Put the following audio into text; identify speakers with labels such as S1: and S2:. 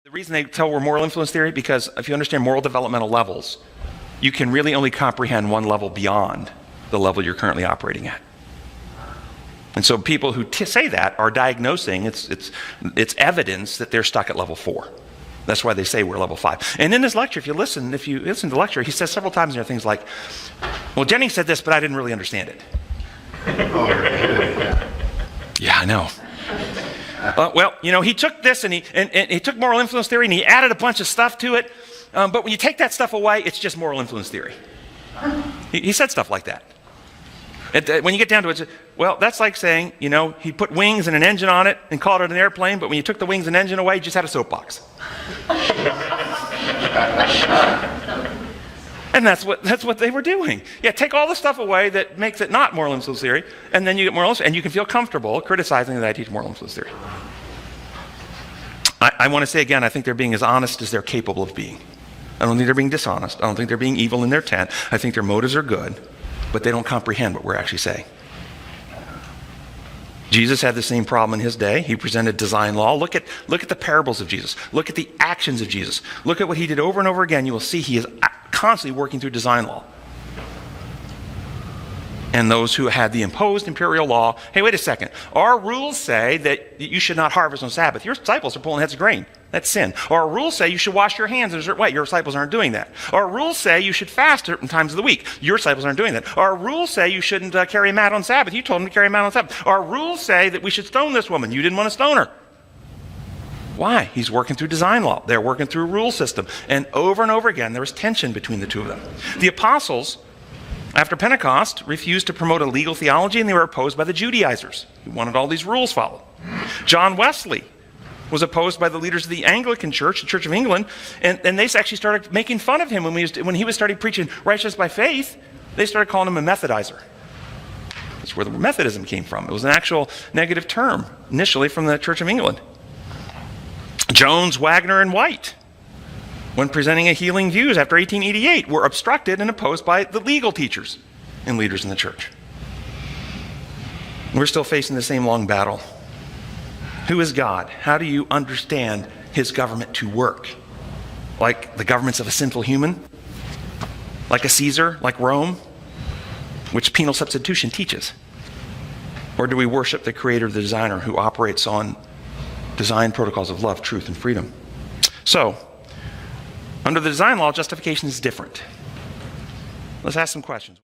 S1: The reason they tell we're moral influence theory, because if you understand moral developmental levels, you can really only comprehend one level beyond the level you're currently operating at. And so people who say that are diagnosing, it's evidence that they're stuck at level 4. That's why they say we're level 5. And in this lecture, if you listen to the lecture, he says several times there things like, well, Jennings said this, but I didn't really understand it. Yeah, I know. Well, he took this and he took moral influence theory and he added a bunch of stuff to it. But when you take that stuff away, it's just moral influence theory. He said stuff like that. When you get down to it, well, that's like saying, he put wings and an engine on it and called it an airplane, but when you took the wings and engine away, you just had a soapbox. And that's what they were doing. Yeah, take all the stuff away that makes it not moral influence theory, and then you get moral influence, and you can feel comfortable criticizing that I teach moral influence theory. I want to say again, I think they're being as honest as they're capable of being. I don't think they're being dishonest. I don't think they're being evil in their intent. I think their motives are good, but they don't comprehend what we're actually saying. Jesus had the same problem in his day. He presented design law. Look at the parables of Jesus. Look at the actions of Jesus. Look at what he did over and over again. You will see he is constantly working through design law. And those who had the imposed imperial law, hey, wait a second. Our rules say that you should not harvest on Sabbath. Your disciples are pulling heads of grain. That's sin. Our rules say you should wash your hands in a certain way. Your disciples aren't doing that. Our rules say you should fast certain times of the week. Your disciples aren't doing that. Our rules say you shouldn't carry a mat on Sabbath. You told them to carry a mat on Sabbath. Our rules say that we should stone this woman. You didn't want to stone her. Why? He's working through design law. They're working through a rule system. And over again, there was tension between the two of them. The apostles, after Pentecost, refused to promote a legal theology, and they were opposed by the Judaizers, who wanted all these rules followed. John Wesley was opposed by the leaders of the Anglican Church, the Church of England, and they actually started making fun of him when he was starting preaching righteousness by faith. They started calling him a Methodizer. That's where the Methodism came from. It was an actual negative term, initially from the Church of England. Jones, Wagner, and White, when presenting a healing views after 1888, were obstructed and opposed by the legal teachers and leaders in the church. We're still facing the same long battle. Who is God? How do you understand his government to work? Like the governments of a sinful human? Like a Caesar? Like Rome? Which penal substitution teaches? Or do we worship the creator, the designer, who operates on design protocols of love, truth, and freedom? So, under the design law, justification is different. Let's ask some questions.